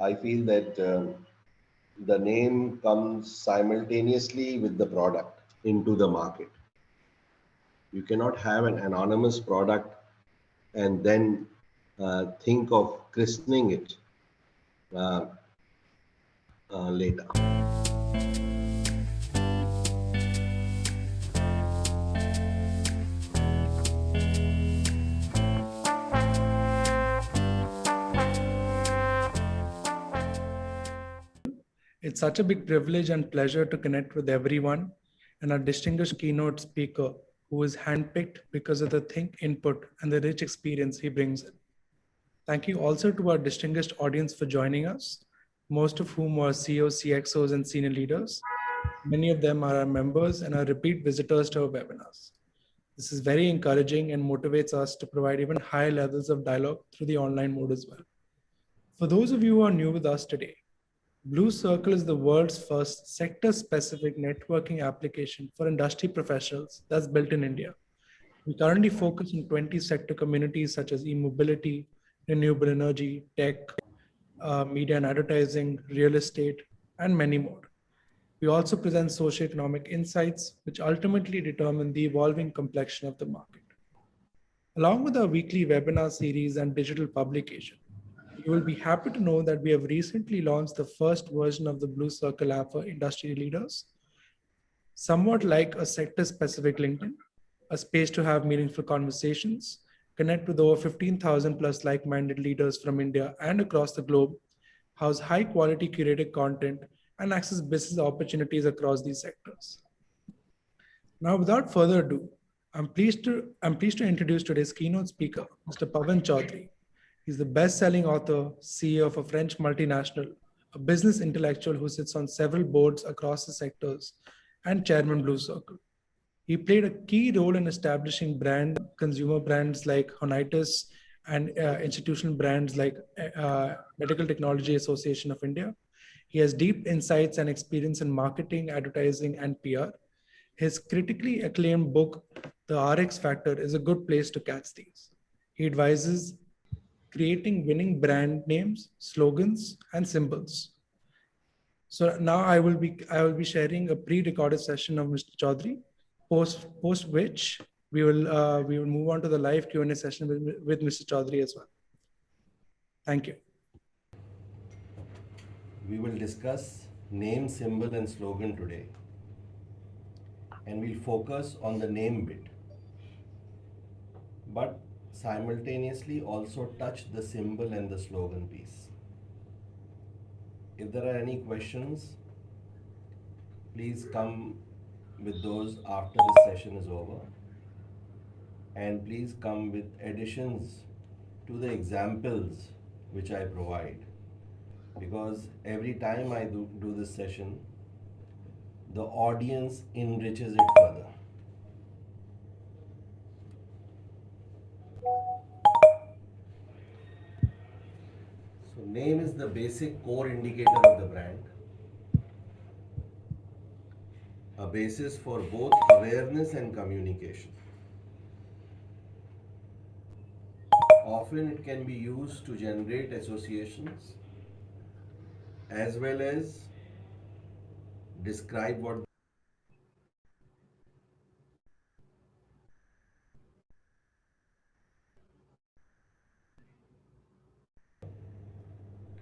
I feel that the name comes simultaneously with the product into the market. You cannot have an anonymous product and then think of christening it uh, later. It's such a big privilege and pleasure to connect with everyone and our distinguished keynote speaker who is handpicked because of the think input and the rich experience he brings in. Thank you also to our distinguished audience for joining us, most of whom are CEOs, CXOs, and senior leaders. Many of them are our members and are repeat visitors to our webinars. This is very encouraging and motivates us to provide even higher levels of dialogue through the online mode as well. For those of you who are new with us today, Blue Circle is the world's first sector-specific networking application for industry professionals that's built in India. We currently focus on 20 sector communities such as e-mobility, renewable energy, tech, media and advertising, real estate, and many more. We also present socioeconomic insights, which ultimately determine the evolving complexion of the market. Along with our weekly webinar series and digital publication, you will be happy to know that we have recently launched the first version of the Blue Circle app for industry leaders, somewhat like a sector-specific LinkedIn, a space to have meaningful conversations, connect with over 15,000 plus like-minded leaders from India and across the globe, house high-quality curated content, and access business opportunities across these sectors. Now, without further ado, I'm pleased to introduce today's keynote speaker, Mr. Pavan Choudary. He's the best-selling author, CEO of a French multinational, a business intellectual who sits on several boards across the sectors, and chairman Blue Circle. He played a key role in establishing consumer brands like Honitus and institutional brands like Medical Technology Association of India. He has deep insights and experience in marketing, advertising, and PR. His critically acclaimed book, The RX Factor, is a good place to catch these. He advises creating winning brand names, slogans, and symbols. So now I will be sharing a pre-recorded session of Mr. Choudary, post which we will move on to the live Q&A session with Mr. Choudary as well. Thank you. We will discuss name, symbol, and slogan today, and we'll focus on the name bit, but simultaneously also touch the symbol and the slogan piece. If there are any questions, please come with those after the session is over, and please come with additions to the examples which I provide, because every time I do this session, the audience enriches it further. So name is the basic core indicator of the brand, a basis for both awareness and communication. Often it can be used to generate associations as well as describe what.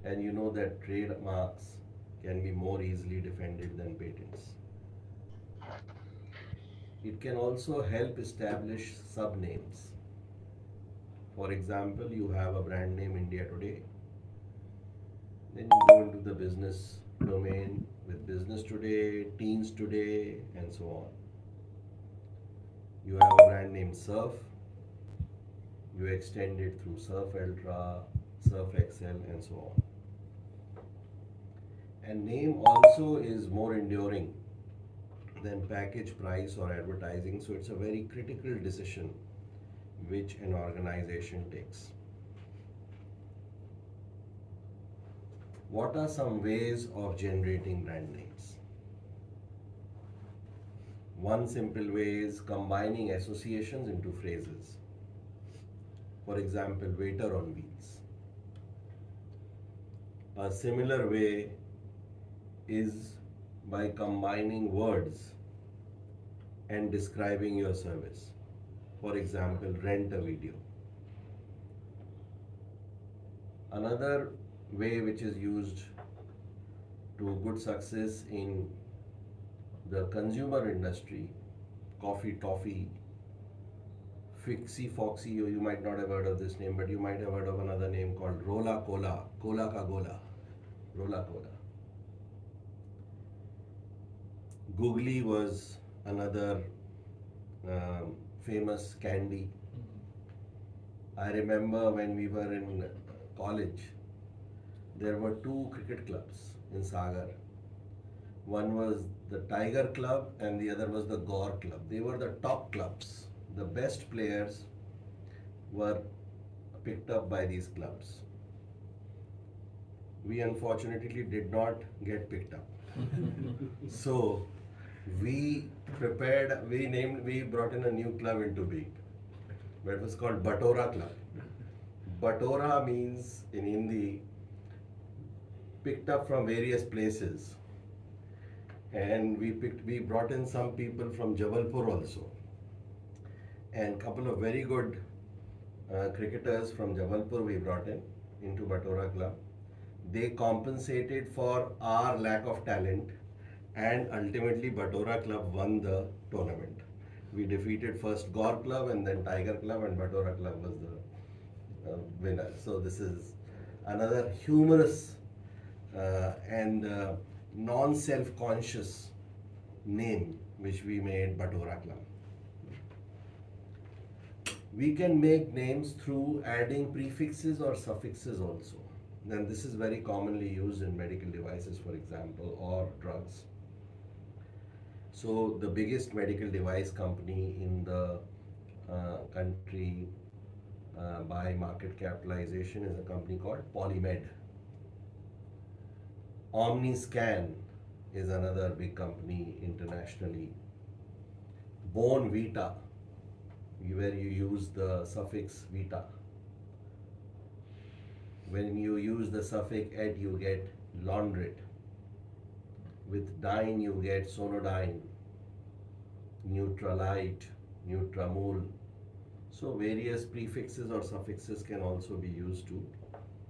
And you know that trademarks can be more easily defended than patents. It can also help establish subnames. For example, you have a brand name India Today, then you go into the business domain with Business Today, Teens Today, and so on. You have a brand name Surf, you extend it through Surf Ultra, Surf Excel, and so on. And name also is more enduring than package price or advertising, so it's a very critical decision which an organization takes. What are some ways of generating brand names? One simple way is combining associations into phrases. For example, waiter on wheels. A similar way is by combining words and describing your service. For example, rent a video. Another way which is used to good success in the consumer industry, coffee, toffee, Fixie Foxy, you might not have heard of this name, but you might have heard of another name called Rola Cola, Cola Ka Gola, Rola Cola. Googly was another famous candy. I remember when we were in college, there were two cricket clubs in Sagar. One was the Tiger Club and the other was the Gore Club. They were the top clubs. The best players were picked up by these clubs. We unfortunately did not get picked up. So we brought in a new club into being. But it was called Batora Club. Batora means in Hindi picked up from various places. And we brought in some people from Jabalpur also. And couple of very good cricketers from Jabalpur we brought into Batora Club. They compensated for our lack of talent, and ultimately Batora Club won the tournament. We defeated first Gore Club and then Tiger Club, and Batora Club was the winner. So this is another humorous and non-self-conscious name which we made, Batora Club. We can make names through adding prefixes or suffixes also. And this is very commonly used in medical devices, for example, or drugs. So the biggest medical device company in the country by market capitalization is a company called Polymed. OmniScan is another big company internationally. Bone Vita, where you use the suffix Vita. When you use the suffix ed, you get laundrette. With dyne, you get sonodyne, neutralite, Nutramul. So various prefixes or suffixes can also be used to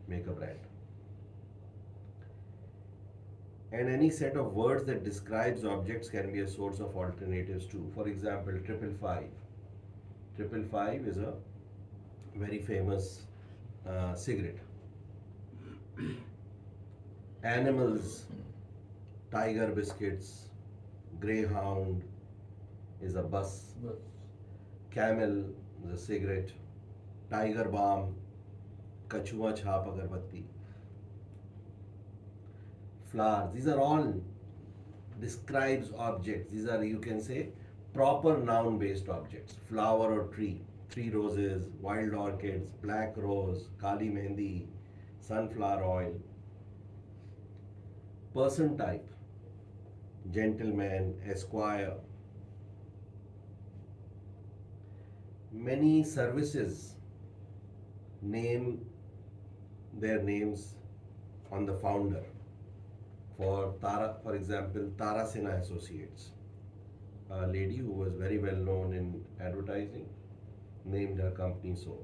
make a brand. And any set of words that describes objects can be a source of alternatives too. For example, 555. 555 is a very famous cigarette. Animals, Tiger biscuits, Greyhound is a bus, Camel is a cigarette, Tiger balm, Kachua chhap agarbatti. Flowers, these are all describes objects. These are, you can say, proper noun based objects. Flower or tree, 3 roses, wild orchids, black rose, kali mehndi, sunflower oil. Person type, gentleman, esquire. Many services name their names on the founder. For example, Tara Sinha Associates, a lady who was very well known in advertising, named her company so.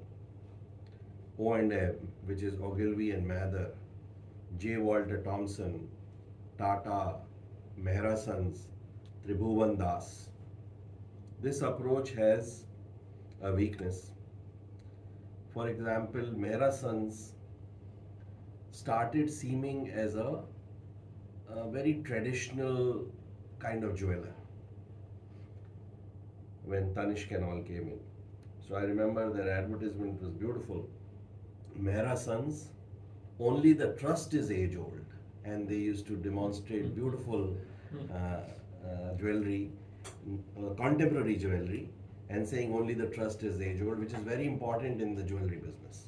O&M, which is Ogilvy and Mather, J. Walter Thompson, Tata, Mehra Sons, Tribhuvan Das. This approach has a weakness. For example, Mehra Sons started seeming as a very traditional kind of jeweler when Tanishq and all came in. So I remember their advertisement was beautiful. Mehra Sons, only the trust is age old, and they used to demonstrate beautiful jewelry, contemporary jewelry, and saying only the trust is age old, which is very important in the jewelry business.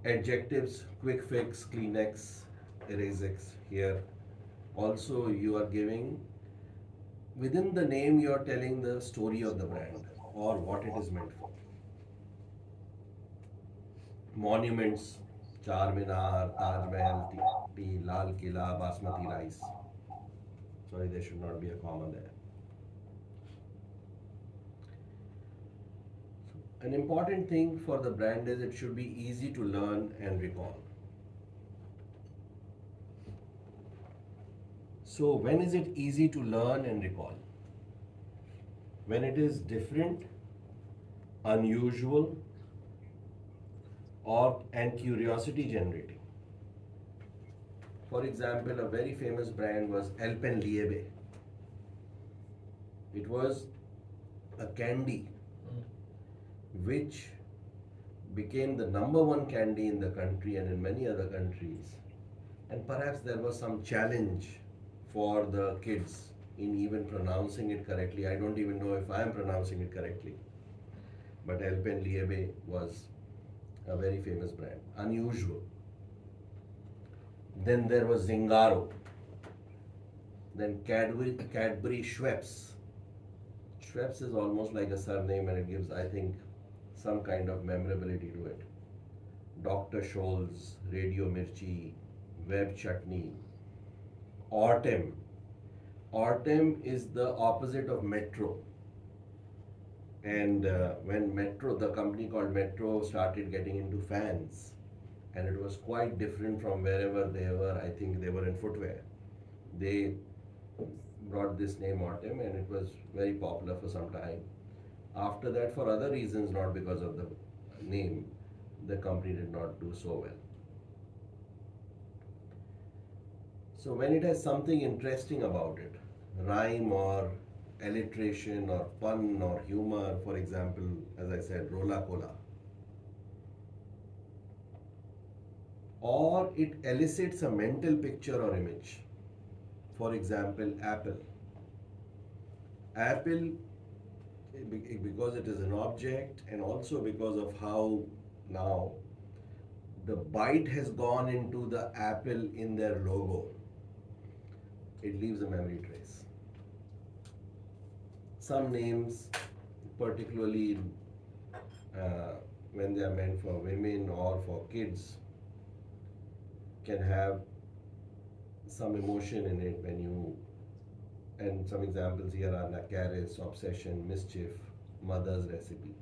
Adjectives, quick fix, Kleenex, Erasex here. Also, you are giving, within the name, you are telling the story of the brand or what it is meant for. Monuments, Char Minar, Taj Mahal, tea, Lal Killa, Basmati rice. Sorry, there should not be a comma there. An important thing for the brand is it should be easy to learn and recall. So, when is it easy to learn and recall? When it is different, unusual, or and curiosity generating. For example, a very famous brand was Alpenliebe. It was a candy which became the number one candy in the country and in many other countries. And perhaps there was some challenge for the kids in even pronouncing it correctly. I don't even know if I am pronouncing it correctly. But Alpenliebe was a very famous brand. Unusual. Then there was Zingaro. Then Cadbury Schweppes. Schweppes is almost like a surname and it gives, I think, some kind of memorability to it. Dr. Scholl's, Radio Mirchi, Web Chutney, Ortem. Ortem is the opposite of Metro. And when Metro, the company called Metro, started getting into fans, and it was quite different from wherever they were. I think they were in footwear. They brought this name Ortem, and it was very popular for some time. After that, for other reasons, not because of the name, the company did not do so well. So when it has something interesting about it, rhyme or alliteration or pun or humor, for example, as I said, Rola Cola, or it elicits a mental picture or image. For example, Apple. Apple, because it is an object and also because of how now the bite has gone into the apple in their logo, it leaves a memory trace. Some names, particularly when they are meant for women or for kids, can have some emotion in it when you, and some examples here are Nakaris, Obsession, Mischief, Mother's Recipe.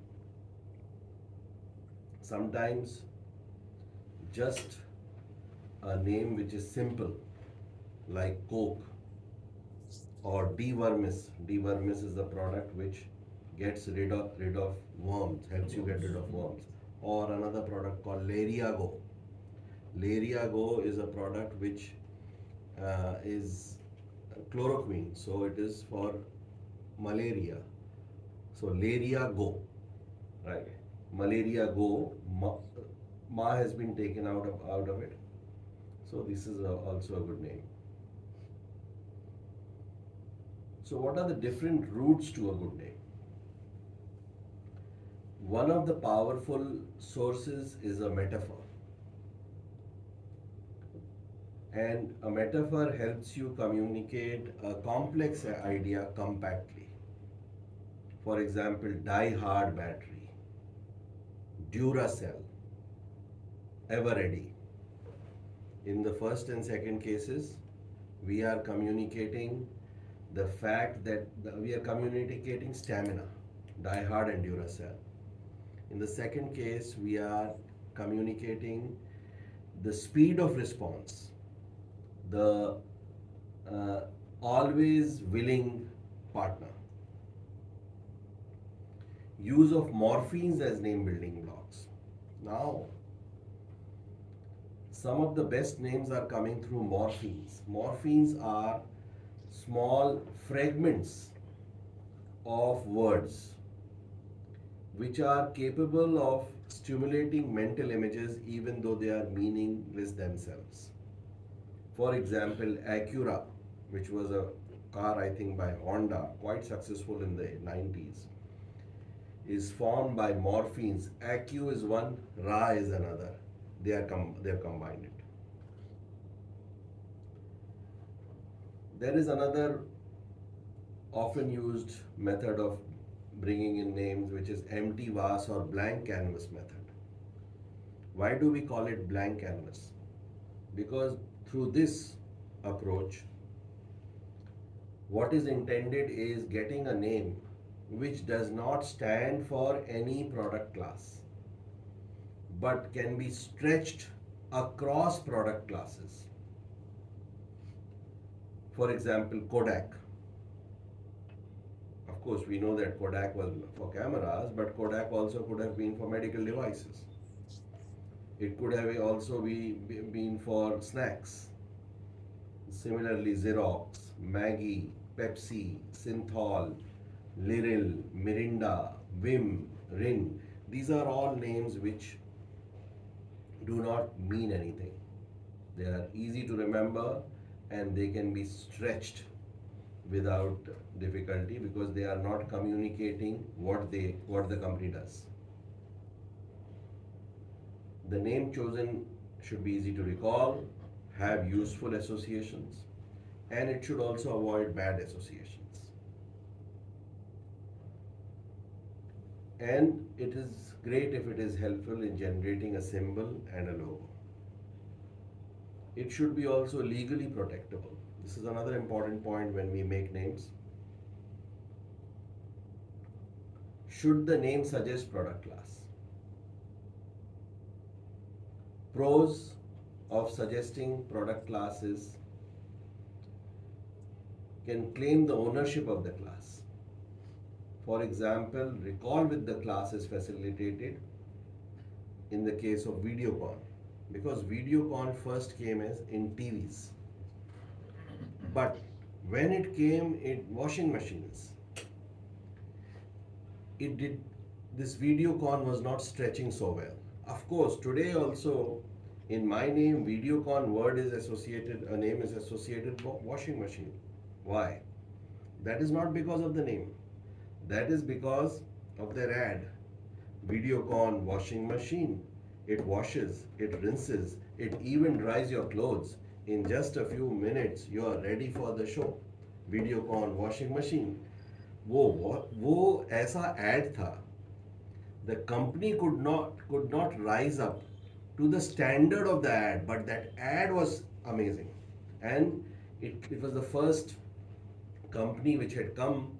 Sometimes just a name which is simple, like Coke or Dewormis. Dewormis is the product which gets rid of worms, helps you get rid of worms. Or another product called Lariago. Lariago is a product which is chloroquine, so it is for malaria. So Lariago, right? Malaria Go, Ma has been taken out of it. So this is also a good name. So what are the different roots to a good name? One of the powerful sources is a metaphor. And a metaphor helps you communicate a complex idea compactly. For example, die hard battery, Duracell, ever ready. In the first and second cases, we are communicating the fact that we are communicating stamina, die hard and Duracell. In the second case, we are communicating the speed of response, the always willing partner. Use of morphemes as name building blocks. Now, some of the best names are coming through morphemes. Morphemes are small fragments of words which are capable of stimulating mental images even though they are meaningless themselves. For example, Acura, which was a car I think by Honda, quite successful in the 90s, is formed by morphemes. Acu is one, Ra is another. They have combined it. There is another often used method of bringing in names, which is empty vase or blank canvas method. Why do we call it blank canvas? Because through this approach, what is intended is getting a name which does not stand for any product class but can be stretched across product classes. For example, Kodak. Of course, we know that Kodak was for cameras, but Kodak also could have been for medical devices. It could have also been for snacks. Similarly, Xerox, Maggie, Pepsi, Synthol, Liril, Mirinda, Vim, Rin. These are all names which do not mean anything. They are easy to remember and they can be stretched without difficulty because they are not communicating what the company does. The name chosen should be easy to recall, have useful associations, and it should also avoid bad associations. And it is great if it is helpful in generating a symbol and a logo. It should be also legally protectable. This is another important point when we make names. Should the name suggest product class? Pros of suggesting product classes: can claim the ownership of the class. For example, recall with the class is facilitated in the case of Videocon, because Videocon first came as in TVs. But when it came in washing machines, it did this Videocon was not stretching so well. Of course, today also in my name, Videocon word is associated, a name is associated with washing machine. Why? That is not because of the name. That is because of their ad. Videocon washing machine. It washes, it rinses, it even dries your clothes. In just a few minutes, you are ready for the show. Videocon washing machine. वो ऐसा ad था. The company could not rise up to the standard of the ad, but that ad was amazing. And it was the first company which had come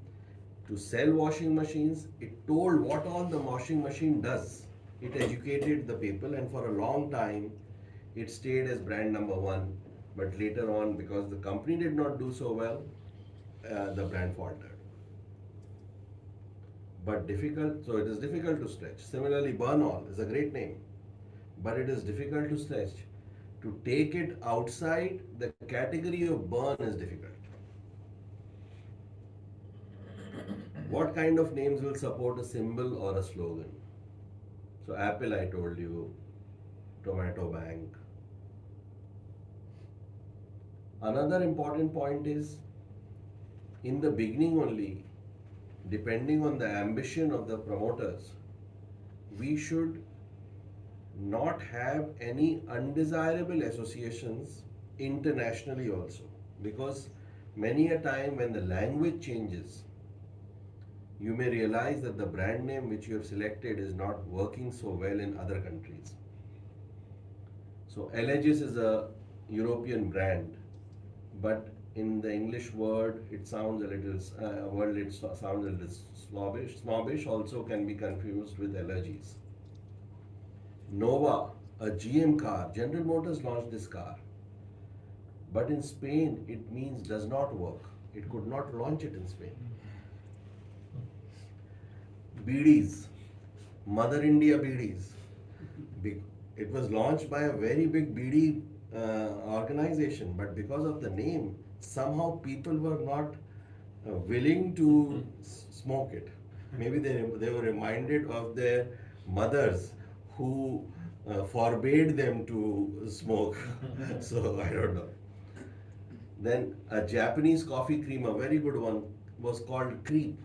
to sell washing machines. It told what all the washing machine does. It educated the people, and for a long time, it stayed as brand number one. But later on, because the company did not do so well, the brand faltered. But difficult, so it is difficult to stretch. Similarly, Burn All is a great name, but it is difficult to stretch. To take it outside the category of burn is difficult. What kind of names will support a symbol or a slogan? So Apple, I told you, Tomato Bank. Another important point is, in the beginning only, depending on the ambition of the promoters, we should not have any undesirable associations internationally also, because many a time when the language changes, you may realize that the brand name which you have selected is not working so well in other countries. So Allegis is a European brand, but in the English word it sounds a little sounds a little snobbish. Snobbish also can be confused with allergies. Nova, a GM car, General Motors launched this car, but in Spain it means does not work. It could not launch it in Spain. BDs, Mother India BDs. It was launched by a very big BD organization, but because of the name, somehow people were not willing to smoke it. Maybe they were reminded of their mothers who forbade them to smoke. So I don't know. Then a Japanese coffee cream, a very good one, was called Creep.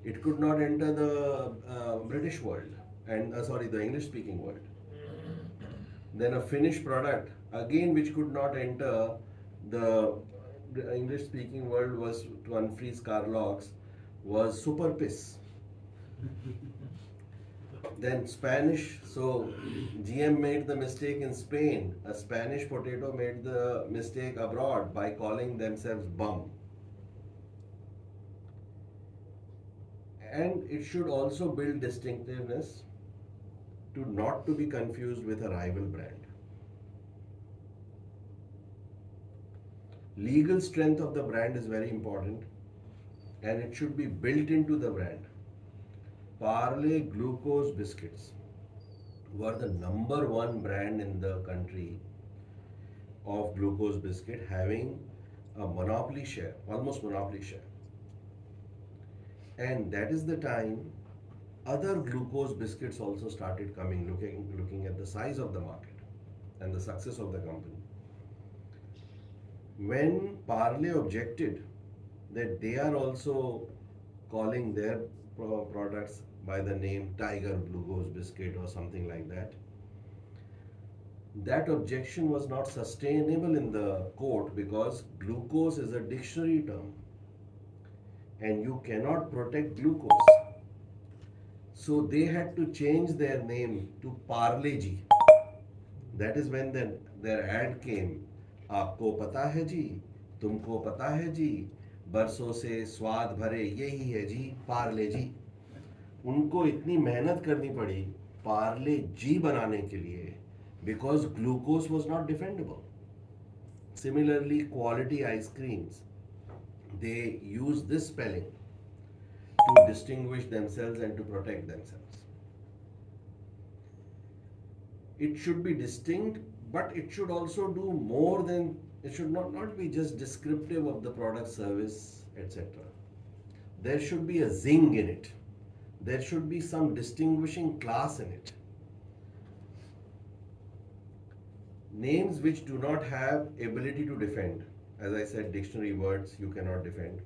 It could not enter the British world and the English speaking world. Then a Finnish product, again, which could not enter the English speaking world, was to unfreeze car locks, was Super Piss. Then Spanish, so GM made the mistake in Spain. A Spanish potato made the mistake abroad by calling themselves bum. And it should also build distinctiveness to not to be confused with a rival brand. Legal strength of the brand is very important and it should be built into the brand. Parle glucose biscuits were the number one brand in the country of glucose biscuit, having a monopoly share, almost monopoly share. And that is the time other glucose biscuits also started coming, looking at the size of the market and the success of the company. When Parle objected that they are also calling their products by the name Tiger Glucose Biscuit or something like that, that objection was not sustainable in the court because glucose is a dictionary term and you cannot protect glucose. So they had to change their name to Parle Ji. That is when their ad came. आपको पता है जी, तुमको पता है जी, बरसों से स्वाद भरे यही है जी पार्ले जी. उनको इतनी मेहनत करनी पड़ी पार्ले जी बनाने के लिए because glucose was not defendable. Similarly, quality ice creams, they use this spelling to distinguish themselves and to protect themselves. It should be distinct, but it should also do more than, it should not be just descriptive of the product, service, etc. There should be a zing in it. There should be some distinguishing class in it. Names which do not have ability to defend. As I said, dictionary words you cannot defend.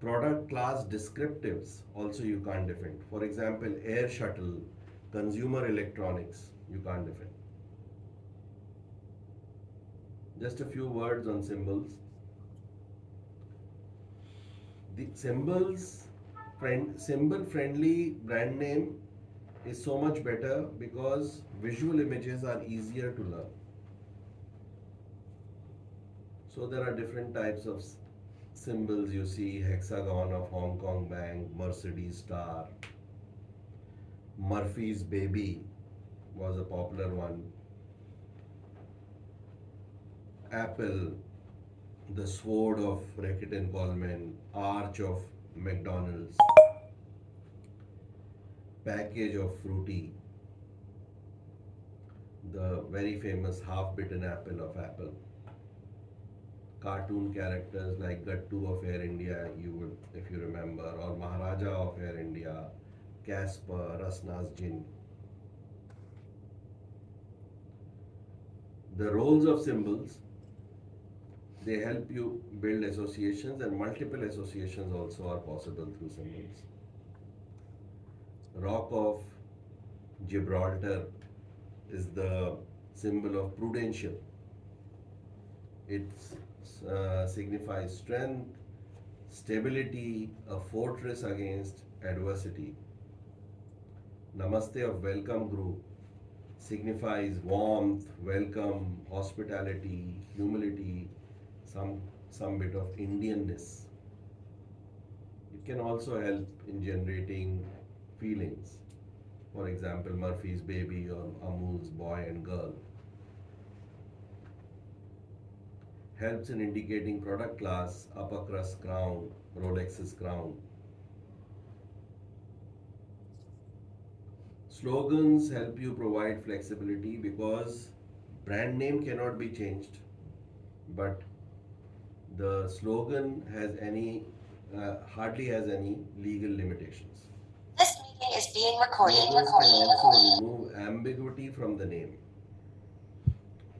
Product class descriptives also you can't defend. For example, air shuttle, consumer electronics, you can't defend. Just a few words on symbols. The symbol friendly brand name is so much better because visual images are easier to learn. So there are different types of symbols you see: hexagon of Hong Kong Bank, Mercedes star, Murphy's baby was a popular one, Apple, the sword of Reckitt and Coleman, arch of McDonald's, package of Fruity, the very famous half-bitten apple of Apple. Cartoon characters like Gattu of Air India, you would, if you remember, or Maharaja of Air India, Casper, Rasna's Gin. The roles of symbols, they help you build associations, and multiple associations also are possible through symbols. Rock of Gibraltar is the symbol of prudential. It signifies strength, stability, a fortress against adversity. Namaste of Welcome Group signifies warmth, welcome, hospitality, humility, some bit of Indianness. It can also help in generating feelings. For example, Murphy's baby or Amul's boy and girl. Helps in indicating product class, upper crust crown, Rolex's crown. Slogans help you provide flexibility because brand name cannot be changed, but the slogan has hardly has any legal limitations. This meeting is being recorded. Slogans can also remove ambiguity from the name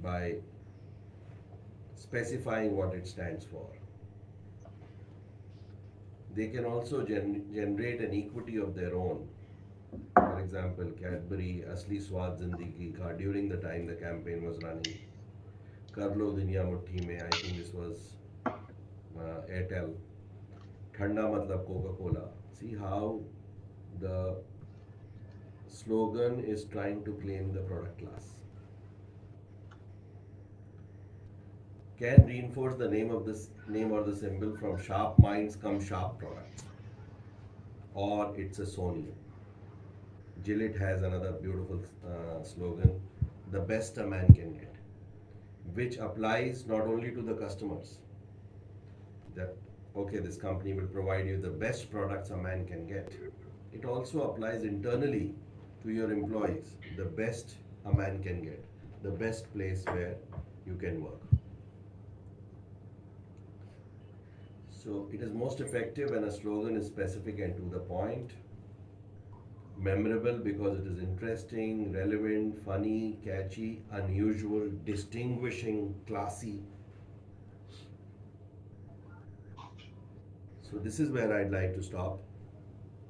by specifying what it stands for. They can also generate an equity of their own. For example, Cadbury, Asli Swad Zindagi Ka, during the time the campaign was running. Karlo Duniya Mutti Mein, I think this was Airtel. Thanda Matlab Coca Cola. See how the slogan is trying to claim the product class. Can reinforce the name of this name or the symbol from sharp minds come sharp products. Or it's a Sony. Gillette has another beautiful slogan, the best a man can get, which applies not only to the customers, that okay, this company will provide you the best products a man can get. It also applies internally to your employees, the best a man can get, the best place where you can work. So it is most effective when a slogan is specific and to the point, memorable because it is interesting, relevant, funny, catchy, unusual, distinguishing, classy. So this is where I'd like to stop,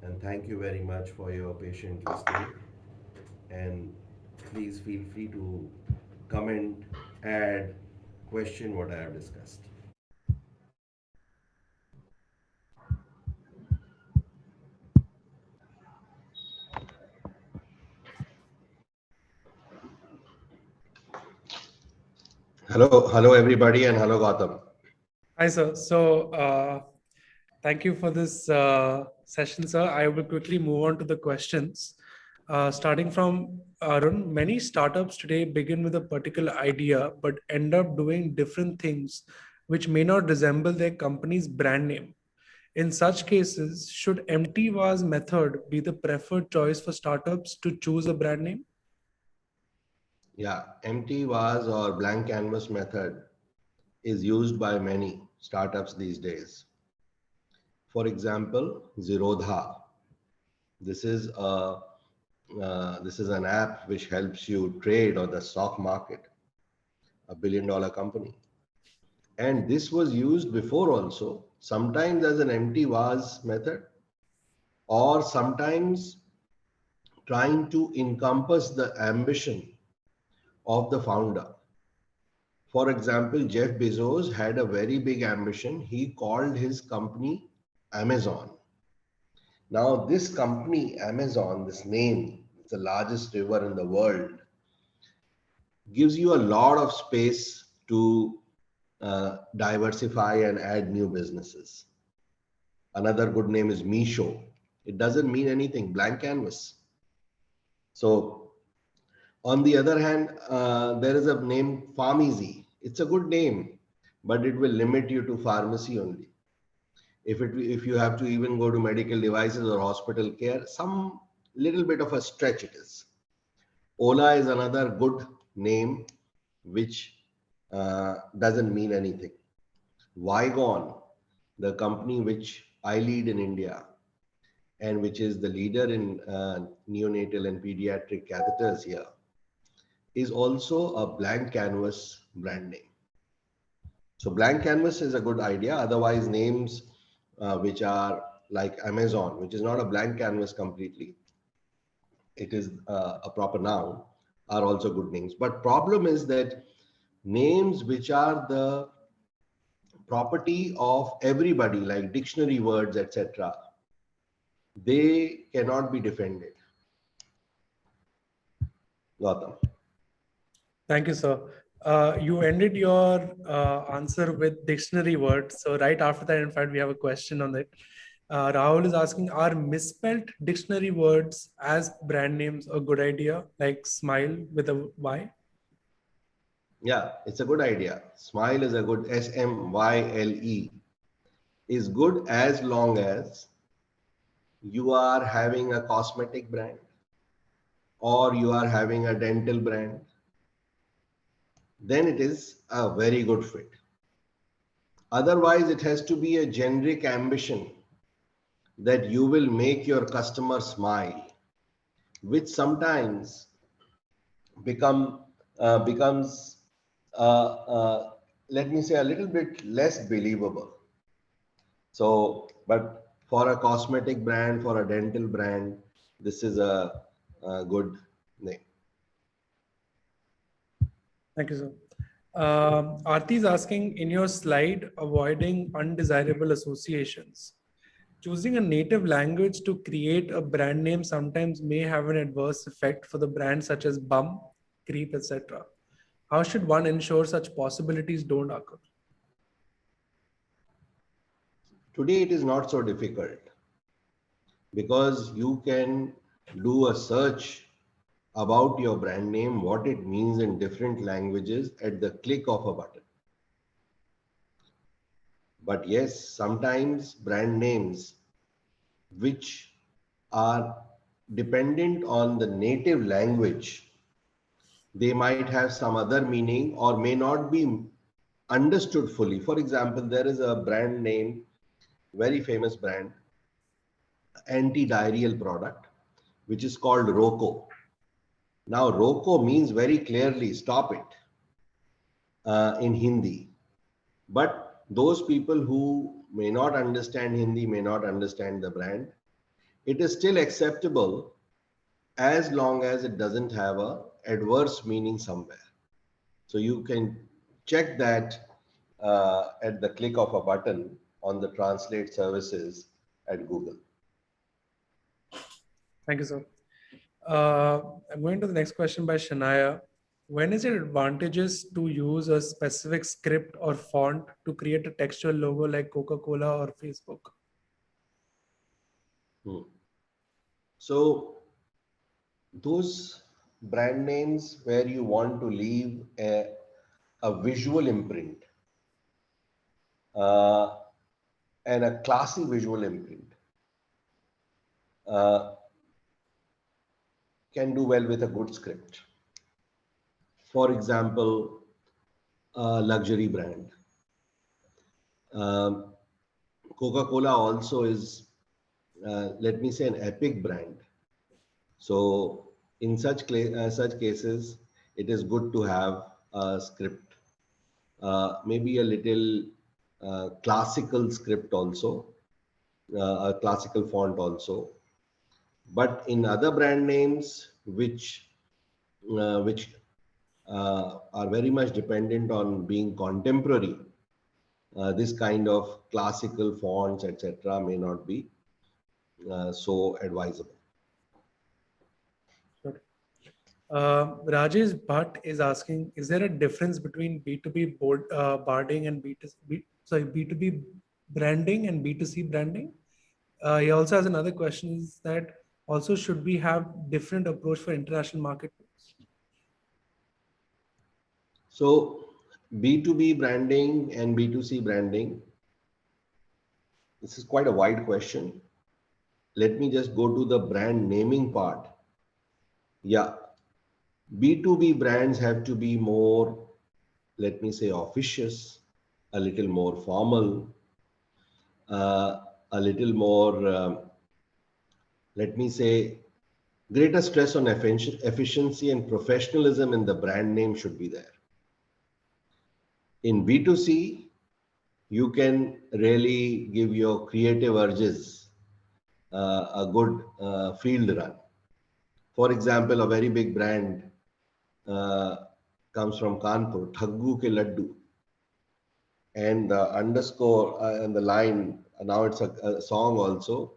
and thank you very much for your patient listening, and please feel free to comment, add, question what I have discussed. Hello everybody, and hello Gautam. Hi, sir. So, thank you for this session, sir. I will quickly move on to the questions. Starting from Arun, many startups today begin with a particular idea, but end up doing different things which may not resemble their company's brand name. In such cases, should empty vase method be the preferred choice for startups to choose a brand name? Yeah, empty vase or blank canvas method is used by many startups these days. For example, Zerodha. This is a this is an app which helps you trade on the stock market, a $1 billion company. And this was used before also, sometimes as an empty vase method, or sometimes trying to encompass the ambition of the founder. For example, Jeff Bezos had a very big ambition. He called his company Amazon. Now, this company, Amazon, this name, it's the largest river in the world, gives you a lot of space to diversify and add new businesses. Another good name is Misho. It doesn't mean anything, blank canvas. So, on the other hand, there is a name Pharmacy. It's a good name, but it will limit you to pharmacy only. If you have to even go to medical devices or hospital care, some little bit of a stretch it is. Ola is another good name which doesn't mean anything. Vygon, the company which I lead in India and which is the leader in neonatal and pediatric catheters here, is also a blank canvas brand name. So blank canvas is a good idea. Otherwise, names which are like Amazon, which is not a blank canvas completely, it is a proper noun, are also good names. But problem is that names which are the property of everybody, like dictionary words, etc., they cannot be defended. Gautam. Thank you, sir. You ended your answer with dictionary words. So right after that, in fact, we have a question on it. Rahul is asking, are misspelled dictionary words as brand names a good idea, like smile with a Y? Yeah, it's a good idea. Smile is a good SMYLE is good as long as you are having a cosmetic brand or you are having a dental brand, then it is a very good fit. Otherwise, it has to be a generic ambition that you will make your customer smile, which sometimes becomes let me say a little bit less believable. So, but for a cosmetic brand, for a dental brand, this is a good name. Thank you, sir. Aarti is asking, in your slide, avoiding undesirable associations. Choosing a native language to create a brand name sometimes may have an adverse effect for the brand, such as bum, creep, etc. How should one ensure such possibilities don't occur? Today it is not so difficult because you can do a search about your brand name, what it means in different languages at the click of a button. But yes, sometimes brand names which are dependent on the native language, they might have some other meaning or may not be understood fully. For example, there is a brand name, very famous brand, anti-diarrheal product, which is called Roco. Now, Roco means very clearly stop it in Hindi. But those people who may not understand Hindi, may not understand the brand, it is still acceptable as long as it doesn't have a adverse meaning somewhere. So you can check that at the click of a button on the translate services at Google. Thank you, sir. I'm going to the next question by Shania. When is it advantageous to use a specific script or font to create a textual logo like Coca-Cola or Facebook? So those brand names where you want to leave a visual imprint uh, and a classy visual imprint uh, can do well with a good script. For example, a luxury brand. Um, Coca-Cola also is, let me say, an epic brand. So in such cases, it is good to have a script, maybe a little classical script also, a classical font also. But in other brand names, which are very much dependent on being contemporary, this kind of classical fonts, etc., may not be so advisable. Sure. Rajesh Bhatt is asking, is there a difference between B2B barding and B2B branding and B2C branding? He also has another question, is that also should we have different approach for international markets? So B2B branding and B2C branding, this is quite a wide question. Let me just go to the brand naming part. Yeah, B2B brands have to be more, let me say, officious, a little more formal, a little more, let me say, greater stress on efficiency and professionalism in the brand name should be there. In B2C, you can really give your creative urges a good field run. For example, a very big brand uh, comes from Kanpur, Thaggu ke Laddu. And the underscore and the line, now it's a song also.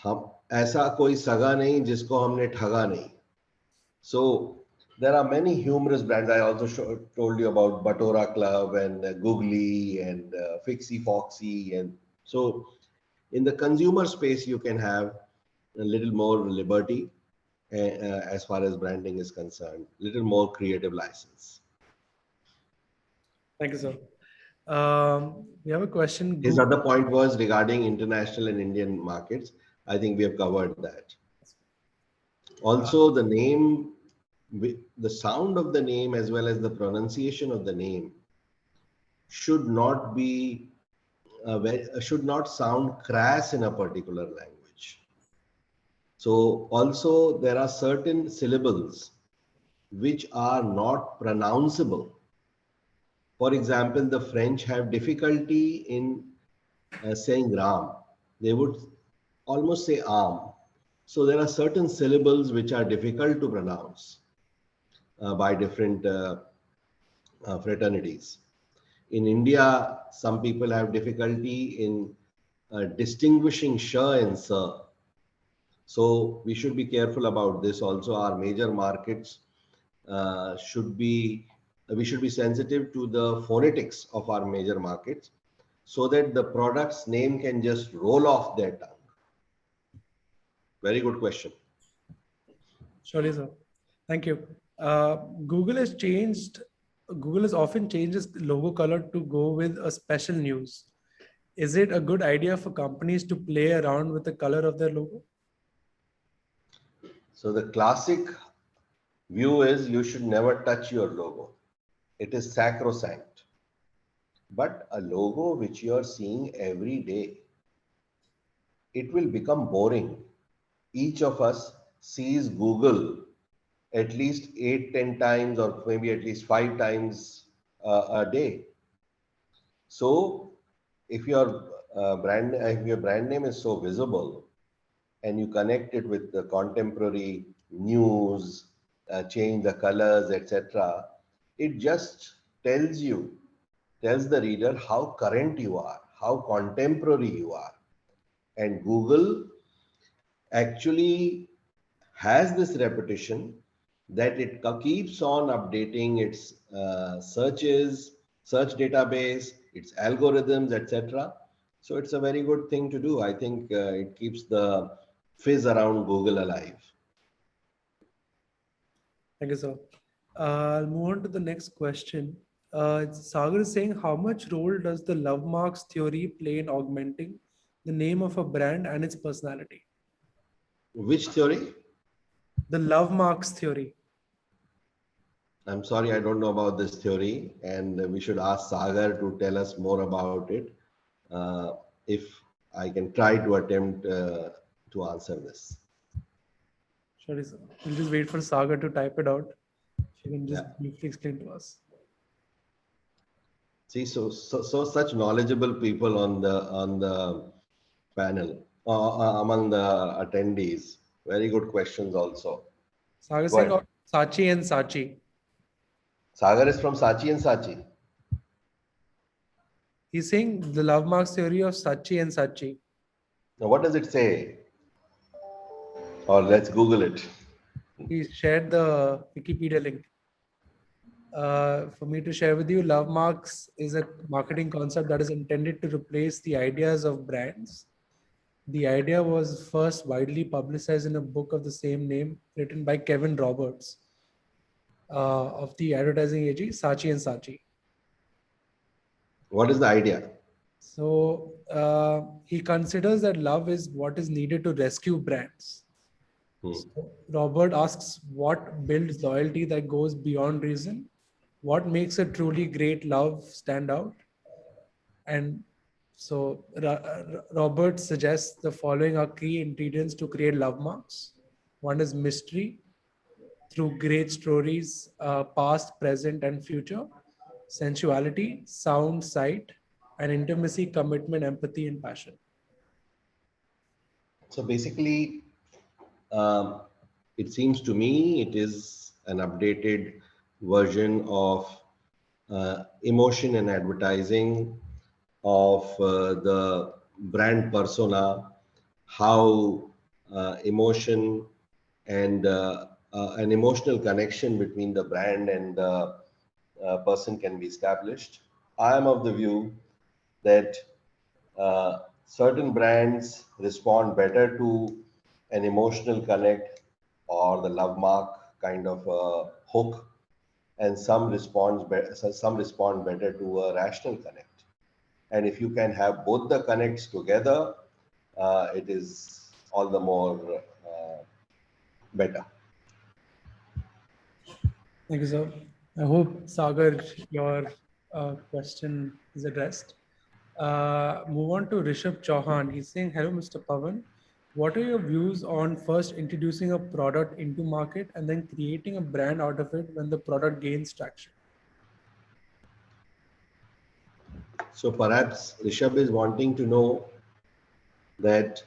हम ऐसा कोई सगा नहीं जिसको हमने ठगा नहीं. So there are many humorous brands. I also told you about Batora Club and Googly and Fixie Foxy. And so in the consumer space, you can have a little more liberty as far as branding is concerned, little more creative license. Thank you, sir. We have a question. His other point was regarding international and Indian markets. I think we have covered that. Also, the name, the sound of the name as well as the pronunciation of the name should not be should not sound crass in a particular language. So also there are certain syllables which are not pronounceable. For example, the French have difficulty in saying Ram. They would almost say arm. So there are certain syllables which are difficult to pronounce by different fraternities. In India, some people have difficulty in distinguishing sh and sir. So we should be careful about this. Also, our major markets should be, we should be sensitive to the phonetics of our major markets so that the product's name can just roll off their tongue. Very good question. Surely, sir. Thank you. Google has changed. Google has often changed its logo color to go with a special news. Is it a good idea for companies to play around with the color of their logo? So the classic view is you should never touch your logo. It is sacrosanct. But a logo which you are seeing every day, it will become boring. Each of us sees Google at least 8, 10 times, or maybe at least 5 times a day. So if your brand name is so visible and you connect it with the contemporary news, change the colors, etc., it just tells the reader how current you are, how contemporary you are. And Google actually has this reputation that it keeps on updating its search database, its algorithms, etc. So it's a very good thing to do. I think it keeps the fizz around Google alive. Thank you, sir. I'll move on to the next question. Sagar is saying, how much role does the love marks theory play in augmenting the name of a brand and its personality? Which theory? The love marks theory. I'm sorry, I don't know about this theory, and we should ask Sagar to tell us more about it. If I can try to attempt to answer this. Sorry, sir. We'll just wait for Sagar to type it out. If you can just Yeah. briefly explain to us. See, so such knowledgeable people on the panel, among the attendees. Very good questions also. Sagar Go saying ahead. Sachi and Sachi. Sagar is from Sachi and Sachi. He's saying the love marks theory of Sachi and Sachi. Now, what does it say? Or let's Google it. He shared the Wikipedia link. For me to share with you, love marks is a marketing concept that is intended to replace the ideas of brands. The idea was first widely publicized in a book of the same name written by Kevin Roberts of the advertising agency Sachi and Sachi. What is the idea? So he considers that love is what is needed to rescue brands. So Robert asks what builds loyalty that goes beyond reason, what makes a truly great love stand out. And so Robert suggests the following are key ingredients to create love marks. One is mystery through great stories, past, present, and future, sensuality, sound, sight, and intimacy, commitment, empathy, and passion. So basically, it seems to me it is an updated version of emotion and advertising, of the brand persona, how emotion and an emotional connection between the brand and the person can be established. I am of the view that certain brands respond better to an emotional connect or the love mark kind of hook, and some respond better to a rational connect. And if you can have both the connects together, it is all the more better. Thank you, sir. I hope, Sagar, your question is addressed. Move on to Rishabh Chauhan. He's saying, hello, Mr. Pavan. What are your views on first introducing a product into market and then creating a brand out of it when the product gains traction? So perhaps Rishabh is wanting to know that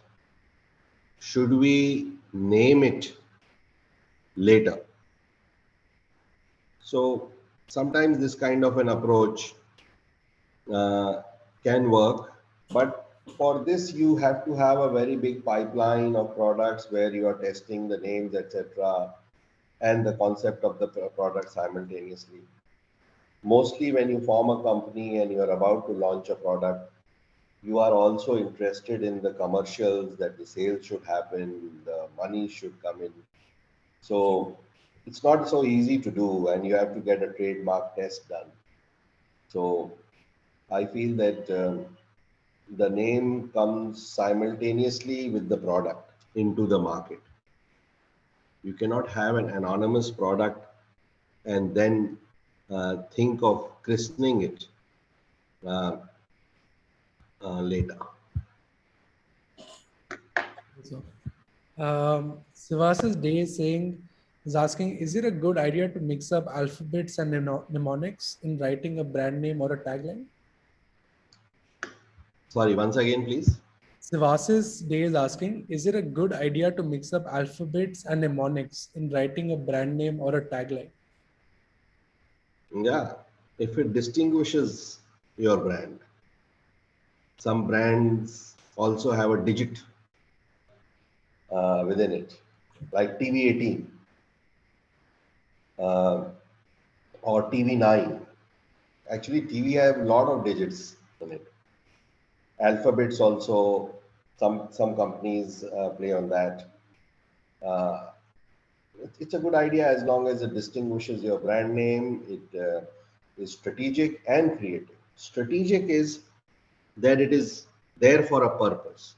should we name it later? So sometimes this kind of an approach can work, but For this, you have to have a very big pipeline of products where you are testing the names, etc., and the concept of the product simultaneously. Mostly, when you form a company and you are about to launch a product, you are also interested in the commercials, that the sales should happen, the money should come in. So it's not so easy to do, and you have to get a trademark test done. So I feel that the name comes simultaneously with the product into the market. You cannot have an anonymous product and then think of christening it uh, later. So, Sivas's day is asking, is it a good idea to mix up alphabets and mnemonics in writing a brand name or a tagline? Sorry, once again, please. Sivas's day is asking, is it a good idea to mix up alphabets and mnemonics in writing a brand name or a tagline? Yeah, if it distinguishes your brand. Some brands also have a digit within it, like TV18 uh, or TV9. Actually, TV have a lot of digits in it. Alphabets also, some companies play on that. Uh, it's a good idea as long as it distinguishes your brand name. It is strategic and creative. Strategic is that it is there for a purpose.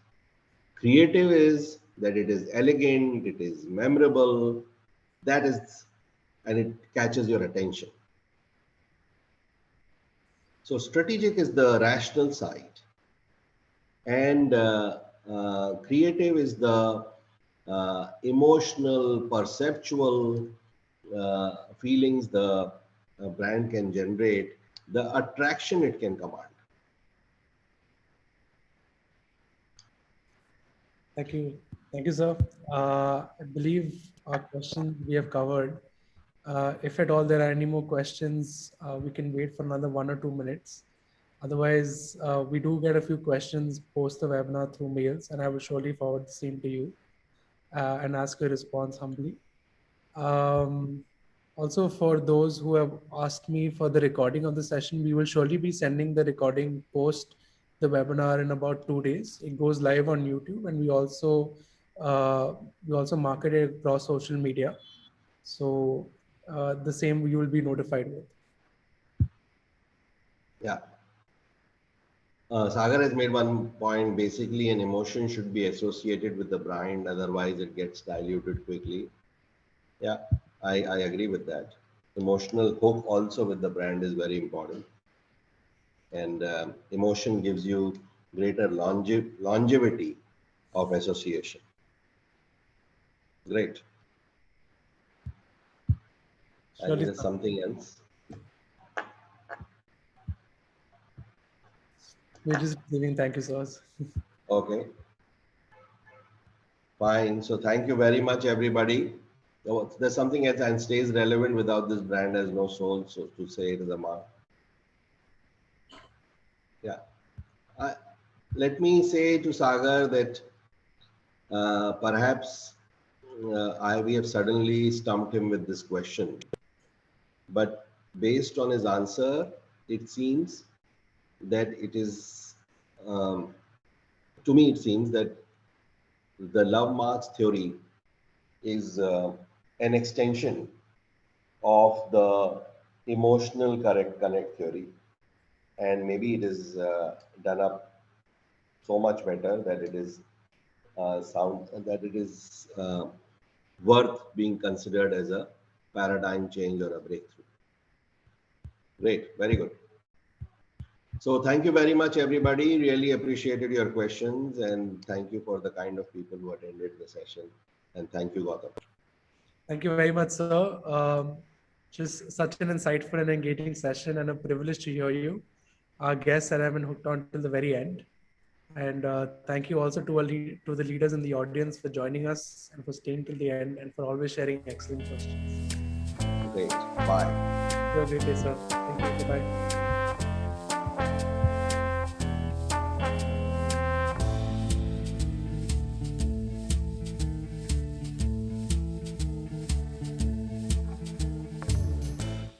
Creative is that it is elegant, it is memorable, that is, and it catches your attention. So strategic is the rational side, and creative is the emotional, perceptual feelings the brand can generate, the attraction it can command. Thank you. Thank you, sir. I believe our questions we have covered. If at all there are any more questions, we can wait for another 1 or 2 minutes. Otherwise, we do get a few questions post the webinar through mails, and I will surely forward the same to you and ask your response humbly. Um, Also, for those who have asked me for the recording of the session, we will surely be sending the recording post the webinar in about 2 days. It goes live on YouTube, and uh, we also market it across social media. So the same you will be notified with. Yeah. Sagar has made one point. Basically, an emotion should be associated with the brand, otherwise, it gets diluted quickly. Yeah, I agree with that. Emotional hook also with the brand is very important, and emotion gives you greater longevity of association. Great. I think Surely, there's sir. something else. We're just giving thank you, sir. Okay, fine. So thank you very much, everybody. Oh, there's something else and stays relevant without this brand has no soul, so to say it is a mark. Yeah. Uh, Let me say to Sagar that perhaps we have suddenly stumped him with this question, but based on his answer, it seems that it is, um, to me, it seems that the love marks theory is an extension of the emotional correct connect theory, and maybe it is done up so much better that it is sound that it is worth being considered as a paradigm change or a breakthrough. Great, very good. So thank you very much, everybody. Really appreciated your questions, and thank you for the kind of people who attended the session. And thank you, Gautam. Thank you very much, sir. Just such an insightful and engaging session, and a privilege to hear you. Our guests that have been hooked on till the very end. And thank you also to the leaders in the audience for joining us and for staying till the end and for always sharing excellent questions. Great. Bye. Have a great day, sir. Thank you. Bye bye.